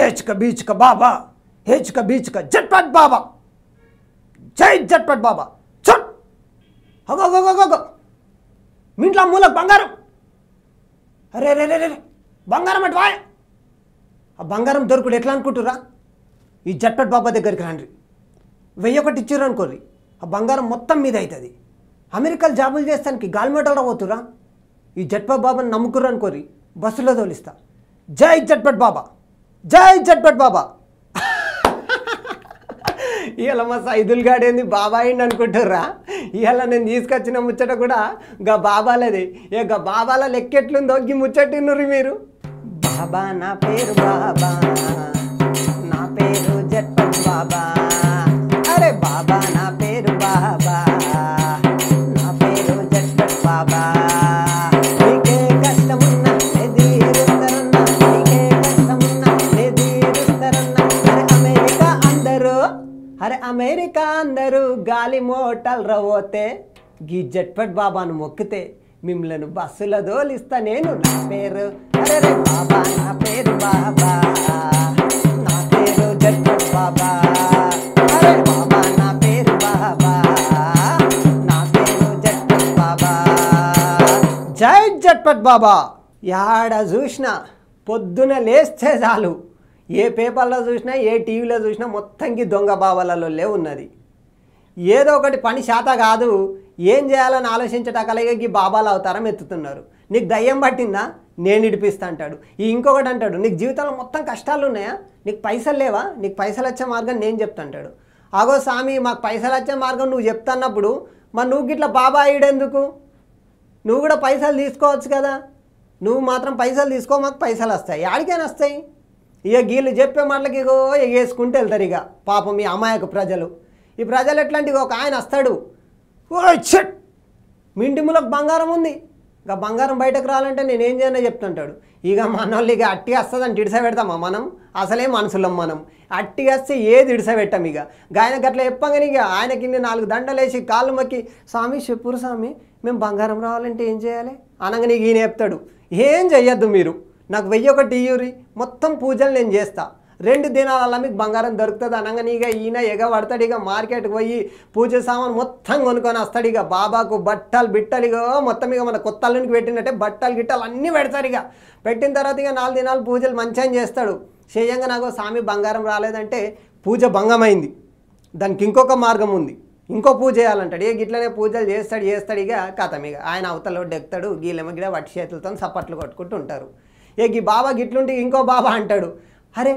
ఏచ్క బీచ్క బాబా హేచ్క బీచ్క జట్పట్ బాబా జై జట్పట్ బాబా చట్ అగో మీ ఇంట్లో మూలకు బంగారం అరే రే రే రే బంగారం అటు వాయ్ ఆ బంగారం దొరుకుడు ఎట్లా అనుకుంటురా ఈ జట్పట్ బాబా దగ్గరికి రండి 1001 ఇచ్చిర్రు అనుకోర్రి ఆ బంగారం మొత్తం మీద అవుతుంది అమెరికాలో జాబులు చేస్తానికి గాలిమేటలో పోతురా ఈ జట్పట్ బాబాని నమ్ముకుర్రు అనుకోర్రి బస్సులో తోలిస్తా జై జట్పట్ బాబా జై జట్పట్ బాబా ఇవాళ మా సైదుల్ గాడేంది బాబా అయింది అనుకుంటుర్రా ఇవాళ నేను తీసుకొచ్చిన ముచ్చట కూడా గా బాబాలది గా బాబాల లెక్కెట్లుందో గీ ముచ్చటిన్నుర్రి మీరు బాబా నా పేరు బాబా నా పేరు జట్పట్ బాబా అరే బాబా నా పేరు బాబా నా పేరు జట్పట్ బాబా నీకే కష్టమున్నా ఎదిరిస్తారన్నా నీకే కష్టమున్నా ఎదిరిస్తారన్నా అరే అమెరికా అందరూ గాలి మోటాల్ రవోతే గీ జట్పట్ బాబాను మొక్కితే మిమ్మల్ని బస్సులో దోలిస్తా నేను నా పేరు అరే రే బాబా నా పేరు బాబా నా పేరు జట్పట్ బాబా అరే బాబా నా పేరు బాబా నా పేరు జట్పట్ బాబా జై జట్పట్ బాబా యాడ చూసినా పొద్దున లేస్తే చాలు ఏ పేపర్లో చూసినా ఏ టీవీలో చూసినా మొత్తంకి దొంగ బాబాలలో ఉన్నది ఏదో ఒకటి పని శాత కాదు ఏం చేయాలని ఆలోచించటాకలాగే ఈ బాబాలు అవతారం ఎత్తుతున్నారు నీకు దయ్యం పట్టిందా నేను ఇడిపిస్తా అంటాడు ఇంకొకటి అంటాడు నీకు జీవితంలో మొత్తం కష్టాలు ఉన్నాయా నీకు పైసలు లేవా నీకు పైసలు వచ్చే మార్గం నేను చెప్తా అంటాడు ఆగో స్వామి మాకు పైసలు వచ్చే మార్గం నువ్వు చెప్తున్నప్పుడు మరి నువ్వు గిట్లా బాబా అయ్యడెందుకు నువ్వు కూడా పైసలు తీసుకోవచ్చు కదా నువ్వు మాత్రం పైసలు తీసుకో మాకు పైసలు వస్తాయి యాడికైనా వస్తాయి ఇక గీళ్ళు చెప్పే మాటలకి ఇగో ఎగేసుకుంటూ వెళ్తారు ఇక పాపం ఈ అమాయక ప్రజలు ఈ ప్రజలు ఎట్లాంటి ఒక ఆయన వస్తాడు ఓ షట్ మీ ఇంటి మూలకు బంగారం ఉంది ఇక బంగారం బయటకు రావాలంటే నేనేం చేయనో చెప్తుంటాడు ఇక మన వాళ్ళు ఇక అట్టి వస్తుందని ఇడిస పెడతామా మనం అసలే మనుషులం మనం అట్టి వస్తే ఏది ఇడిస పెట్టాం ఇక ఆయన గట్లా చెప్పగానే ఇక ఆయనకి 4 దండలు వేసి కాళ్ళు మొక్కి స్వామి చెప్పురు స్వామి మేము బంగారం రావాలంటే ఏం చేయాలి అనగా నీకు ఈయన చెప్తాడు ఏం చెయ్యొద్దు మీరు నాకు 1001 ఇయ్యూరి మొత్తం పూజలు నేను చేస్తా 2 దినాలలో మీకు బంగారం దొరుకుతుంది అనగానే ఇక ఈయన ఎగబడతాడు ఇక మార్కెట్కి పోయి పూజ సామాన్ మొత్తం కొనుక్కొని వస్తాడు ఇక బాబాకు బట్టలు బిట్టలు ఇక మొత్తం ఇక మన కొత్త అల్లునికి పెట్టినట్టే బట్టలు గిట్టలు అన్నీ పెడతారు ఇక పెట్టిన తర్వాత ఇక 4 దినాలు పూజలు మంచిగా చేస్తాడు చేయంగా నాకు స్వామి బంగారం రాలేదంటే పూజ భంగమైంది దానికి ఇంకొక మార్గం ఉంది ఇంకో పూజ చేయాలంటాడు ఇక గిట్లనే పూజలు చేస్తాడు ఇక కథం ఇక ఆయన అవతల ఎక్కుతాడు గీలెమ్మ గిడ వట్టి చేతులతో సపట్లు కొట్టుకుంటూ ఉంటారు ఈ బాబా గిట్లుంటే ఇంకో బాబా అంటాడు అరే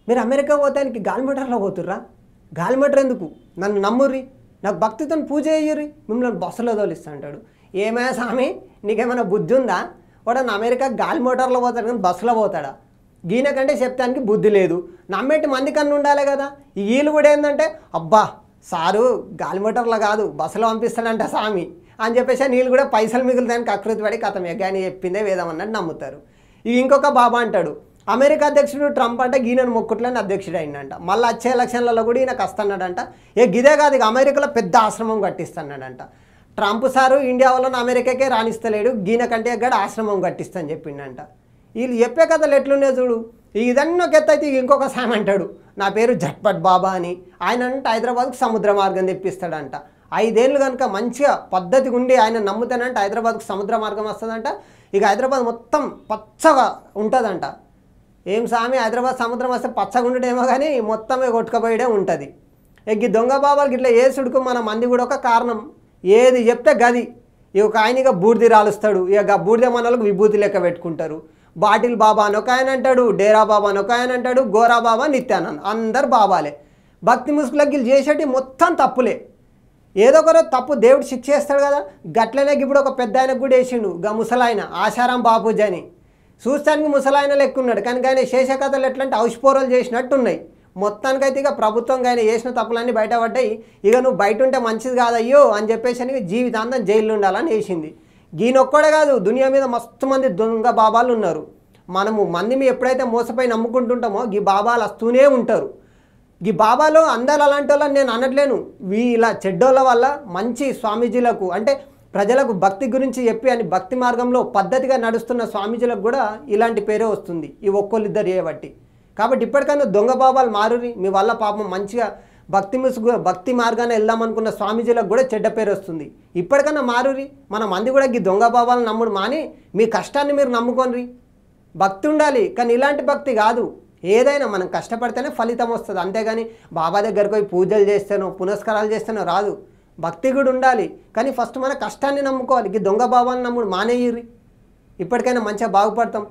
మీరు అమెరికా పోతానికి గాలిమీటర్లో పోతుర్రా గాలిమీటర్ ఎందుకు నన్ను నమ్ముర్రి నాకు భక్తితో పూజ అయ్యుర్రి మిమ్మల్ని బస్సులో తోలిస్తా అంటాడు ఏమయ్యా స్వామి నీకేమైనా బుద్ధి ఉందా వాడు అమెరికా గాలిమీటర్లో పోతాడు కానీ బస్సులో పోతాడా గీన కంటే చెప్తానికి బుద్ధి లేదు నమ్మేటి మంది కన్నా ఉండాలి కదా ఈ వీళ్ళు కూడా ఏంటంటే అబ్బా సారు గాలిమీటర్లో కాదు బస్సులో పంపిస్తాడంట స్వామి అని చెప్పేసి నీళ్ళు కూడా పైసలు మిగులుతానికి అకృతి పడి కథమే కానీ చెప్పిందే వేదం అన్నట్టు నమ్ముతారు ఇంకొక బాబా అంటాడు అమెరికా అధ్యక్షుడు ట్రంప్ అంటే ఈయనను మొక్కుట్లని అధ్యక్షుడు అయిందంట మళ్ళీ వచ్చే ఎలక్షన్లలో కూడా ఈయనకు వస్తున్నాడంట గిదే కాదు ఇక అమెరికాలో పెద్ద ఆశ్రమం కట్టిస్తున్నాడంట ట్రంప్ సారు ఇండియా వాళ్ళని అమెరికాకే రాణిస్తలేడు గీన కంటే గడ ఆశ్రమం కట్టిస్తాను చెప్పిండంట వీళ్ళు చెప్పే కథలు ఎట్లున్నాయి చూడు ఇదన్నీ ఒక ఎత్తు అయితే ఇంకొక సాయం అంటాడు నా పేరు జట్పట్ బాబా అని ఆయన అంటే హైదరాబాద్కు సముద్ర మార్గం తెప్పిస్తాడంట 5 ఏళ్ళు కనుక మంచిగా పద్ధతిగా ఉండి ఆయన నమ్ముతానంటే హైదరాబాద్కు సముద్ర మార్గం వస్తుందంట ఇక హైదరాబాద్ మొత్తం పచ్చగా ఉంటుందంట ఏం స్వామి హైదరాబాద్ సముద్రం వస్తే పచ్చగా ఉండడేమో కానీ మొత్తమే కొట్టుకుపోయడే ఉంటుంది ఈ దొంగ బాబాలకి ఇట్లా ఏసుడుకు మన మంది కూడా ఒక కారణం ఏది చెప్తే గది ఇక ఒక ఆయనగా బూడిది రాలుస్తాడు ఇక బూడిద మన వాళ్ళకి విభూతి లెక్క పెట్టుకుంటారు బాటిల్ బాబా అని ఒక ఆయన అంటాడు డేరా బాబా అని ఒక ఆయన అంటాడు గోరా బాబా నిత్యానంద్ అందరు బాబాలే భక్తి ముసుగులకి వీళ్ళు చేసేటి మొత్తం తప్పులే ఏదో ఒక తప్పు దేవుడు శిక్ష చేస్తాడు కదా గట్లనే ఇప్పుడు ఒక పెద్ద ఆయనకు కూడా వేసిండు గా ముసలాయన ఆశారాం బాపూజీ అని చూస్తానికి ముసలాయన లెక్కున్నాడు కానీ ఆయన శేష కథలు ఎట్లంటే ఔషపోరలు చేసినట్టున్నాయి మొత్తానికైతే ఇక ప్రభుత్వం ఆయన చేసిన తప్పులన్నీ బయటపడ్డాయి ఇక నువ్వు బయట ఉంటే మంచిది కాదయ్యో అని చెప్పేసి అని జీవితాంతం జైల్లో ఉండాలని వేసింది ఈయనొక్కడే కాదు దునియా మీద మస్తు మంది దొంగ బాబాలు ఉన్నారు మనము మంది ఎప్పుడైతే మోసపోయి నమ్ముకుంటుంటామో ఈ బాబాలు వస్తూనే ఉంటారు ఈ బాబాలో అందరు అలాంటి వాళ్ళని నేను అనట్లేను ఇలా చెడ్డోళ్ళ వల్ల మంచి స్వామీజీలకు అంటే ప్రజలకు భక్తి గురించి చెప్పి అని భక్తి మార్గంలో పద్ధతిగా నడుస్తున్న స్వామీజీలకు కూడా ఇలాంటి పేరే వస్తుంది ఈ ఒక్కళ్ళిద్దరు చేయబట్టి కాబట్టి ఇప్పటికైనా దొంగ బాబాలు మారురి. మీ వల్ల పాపం మంచిగా భక్తి మార్గాన్ని వెళ్దామనుకున్న స్వామీజీలకు కూడా చెడ్డ పేరు వస్తుంది. ఇప్పటికైనా మారురి. మన మంది కూడా ఈ దొంగ బాబాలను నమ్ముడు మాని మీ కష్టాన్ని మీరు నమ్ముకోండి. భక్తి ఉండాలి, కానీ ఇలాంటి భక్తి కాదు. ఏదైనా మనం కష్టపడితేనే ఫలితం వస్తుంది, అంతేగాని బాబా దగ్గరకు పోయి పూజలు చేస్తానో పునస్కారాలు చేస్తానో రాదు. భక్తి కూడా ఉండాలి, కానీ ఫస్ట్ మన కష్టాన్ని నమ్ముకోవాలి. ఈ దొంగ బాబాలను నమ్ముడు మానేయ్యి. ఇప్పటికైనా మంచిగా బాగుపడతాం.